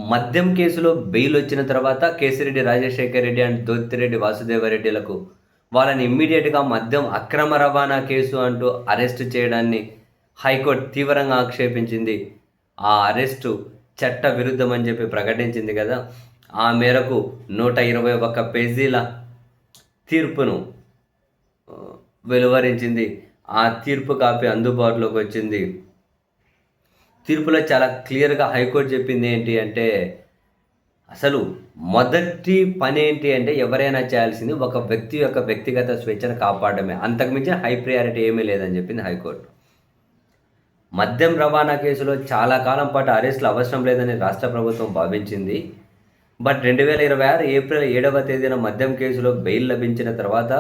మద్యం కేసులో బెయిల్ వచ్చిన తర్వాత కేసిరెడ్డి రాజశేఖర్ రెడ్డి అండ్ దొత్తిరెడ్డి వాసుదేవరెడ్డిలకు వాళ్ళని ఇమ్మీడియట్‌గా మద్యం అక్రమ రవాణా కేసు అంటూ అరెస్ట్ చేయడాన్ని హైకోర్టు తీవ్రంగా ఆక్షేపించింది. ఆ అరెస్టు చట్ట విరుద్ధమని చెప్పి ప్రకటించింది కదా! ఆ మేరకు 121 పేజీల తీర్పును వెలువరించింది. ఆ తీర్పు కాపీ అందుబాటులోకి వచ్చింది. తీర్పులో చాలా క్లియర్‌గా హైకోర్టు చెప్పింది ఏంటి అంటే, అసలు మొదటి పనేంటి అంటే ఎవరైనా చేయాల్సింది ఒక వ్యక్తి యొక్క వ్యక్తిగత స్వేచ్ఛను కాపాడడమే. అంతకు మించిన హై ప్రయారిటీ ఏమీ లేదని చెప్పింది హైకోర్టు. మద్యం రవాణా కేసులో చాలా కాలం పాటు అరెస్టులు అవసరం లేదని రాష్ట్ర ప్రభుత్వం భావించింది. బట్ 2026 ఏప్రిల్ 7వ తేదీన మద్యం కేసులో బెయిల్ లభించిన తర్వాత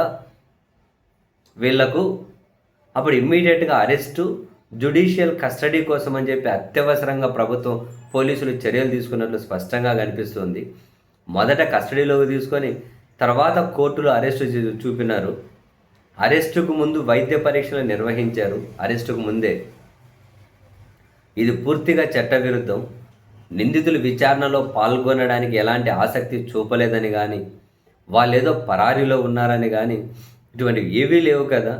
వీళ్లకు అప్పుడు ఇమ్మీడియట్‌గా అరెస్టు, జ్యుడిషియల్ కస్టడీ కోసం అని చెప్పి అత్యవసరంగా ప్రభుత్వం పోలీసులు చర్యలు తీసుకున్నట్లు స్పష్టంగా కనిపిస్తుంది. మొదట కస్టడీలోకి తీసుకొని తర్వాత కోర్టులో అరెస్టు చూపినారు. అరెస్టుకు ముందు వైద్య పరీక్షలు నిర్వహించారు. అరెస్టుకు ముందే. ఇది పూర్తిగా చట్టవిరుద్ధం. నిందితులు విచారణలో పాల్గొనడానికి ఎలాంటి ఆసక్తి చూపలేదని కానీ, వాళ్ళేదో పరారీలో ఉన్నారని కానీ ఇటువంటివి ఏవీ లేవు కదా!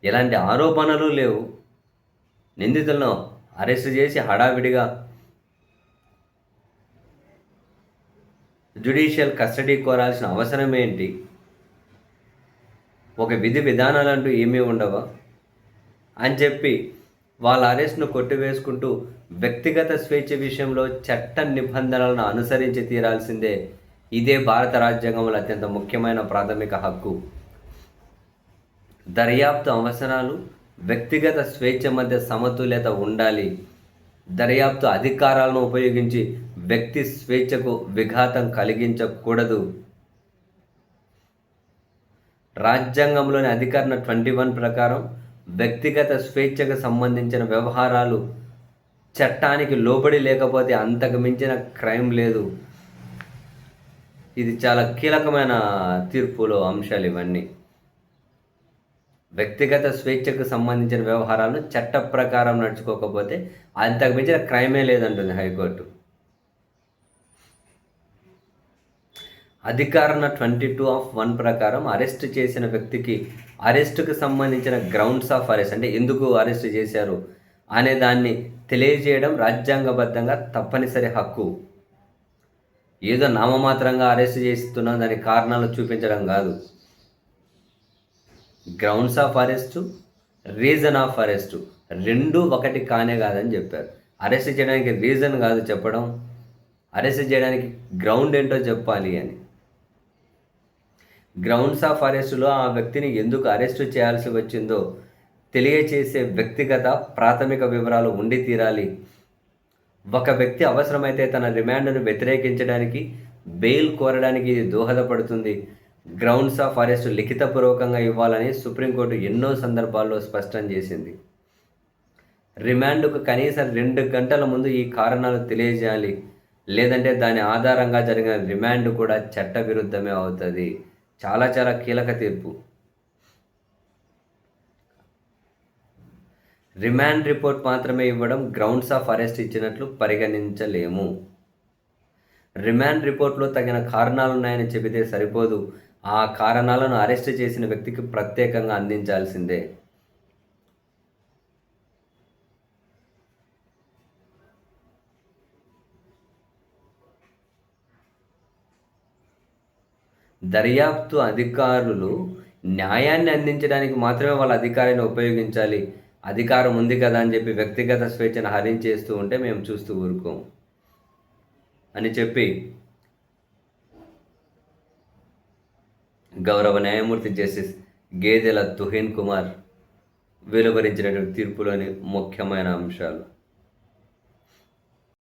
ఎలాంటి ఆరోపణలు లేవు. నిందితులను అరెస్టు చేసి హడావిడిగా జ్యుడిషియల్ కస్టడీ కోరాల్సిన అవసరం ఏంటి? ఒక విధి విధానాలంటూ ఏమీ ఉండవా? అని చెప్పి వాళ్ళ అరెస్ట్‌ను కొట్టివేసుకుంటూ వ్యక్తిగత స్వేచ్ఛ విషయంలో చట్ట నిబంధనలను అనుసరించి తీరాల్సిందే. ఇదే భారత రాజ్యాంగంలో అత్యంత ముఖ్యమైన ప్రాథమిక హక్కు. దర్యాప్తు అవసరాలు, వ్యక్తిగత స్వేచ్ఛ మధ్య సమతుల్యత ఉండాలి. దర్యాప్తు అధికారాలను ఉపయోగించి వ్యక్తి స్వేచ్ఛకు విఘాతం కలిగించకూడదు. రాజ్యాంగంలోని అధికరణ 21 ప్రకారం వ్యక్తిగత స్వేచ్ఛకు సంబంధించిన వ్యవహారాలు చట్టానికి లోబడి లేకపోతే అంతకు మించిన క్రైమ్ లేదు. ఇది చాలా కీలకమైన తీర్పులో అంశాలు ఇవన్నీ. వ్యక్తిగత స్వేచ్ఛకు సంబంధించిన వ్యవహారాలను చట్ట ప్రకారం నడుచుకోకపోతే అంతకు మించిన క్రైమే లేదంటుంది హైకోర్టు. అధికరణ 22(1) ప్రకారం అరెస్ట్ చేసిన వ్యక్తికి అరెస్టుకు సంబంధించిన గ్రౌండ్స్ ఆఫ్ అరెస్ట్ అంటే ఎందుకు అరెస్ట్ చేశారు అనే దాన్ని తెలియజేయడం రాజ్యాంగబద్ధంగా తప్పనిసరి హక్కు. ఏదో నామమాత్రంగా అరెస్ట్ చేస్తున్నాం దానికి కారణాలు చూపించడం కాదు. Grounds of arrest, reason of arrest రెండూ ఒకటి కానే కాదని చెప్పారు. అరెస్ట్ చేయడానికి రీజన్ కాదు చెప్పడం, అరెస్ట్ చేయడానికి గ్రౌండ్ ఏంటో చెప్పాలి అని. గ్రౌండ్స్ ఆఫ్ అరెస్టులో ఆ వ్యక్తిని ఎందుకు అరెస్టు చేయాల్సి వచ్చిందో తెలియచేసే వ్యక్తిగత ప్రాథమిక వివరాలు ఉండి తీరాలి. ఒక వ్యక్తి అవసరమైతే తన రిమాండ్ను వ్యతిరేకించడానికి, బెయిల్ కోరడానికి ఇది దోహదపడుతుంది. గ్రౌండ్స్ ఆఫ్ అరెస్టు లిఖితపూర్వకంగా ఇవ్వాలని సుప్రీంకోర్టు ఎన్నో సందర్భాల్లో స్పష్టం చేసింది. రిమాండ్కు కనీసం 2 గంటల ముందు ఈ కారణాలు తెలియజేయాలి. లేదంటే దాని ఆధారంగా జరిగిన రిమాండ్ కూడా చట్టవిరుద్ధమే అవుతుంది. చాలా చాలా కీలక తీర్పు. రిమాండ్ రిపోర్ట్ మాత్రమే ఇవ్వడం గ్రౌండ్స్ ఆఫ్ అరెస్ట్ ఇచ్చినట్లు పరిగణించలేము. రిమాండ్ రిపోర్ట్లో తగిన కారణాలున్నాయని చెబితే సరిపోదు. ఆ కారణాలను అరెస్ట్ చేసిన వ్యక్తికి ప్రత్యేకంగా అందించాల్సిందే. దర్యాప్తు అధికారులు న్యాయాన్ని అందించడానికి మాత్రమే వాళ్ళ అధికారాన్ని ఉపయోగించాలి. అధికారం ఉంది కదా అని చెప్పి వ్యక్తిగత స్వేచ్ఛను హరించేస్తూ ఉంటే మేము చూస్తూ ఊరుకోము అని చెప్పి గౌరవ న్యాయమూర్తి జస్టిస్ గేదెల తుహిన్ కుమార్ వెలువరించినటువంటి తీర్పులోని ముఖ్యమైన అంశాలు.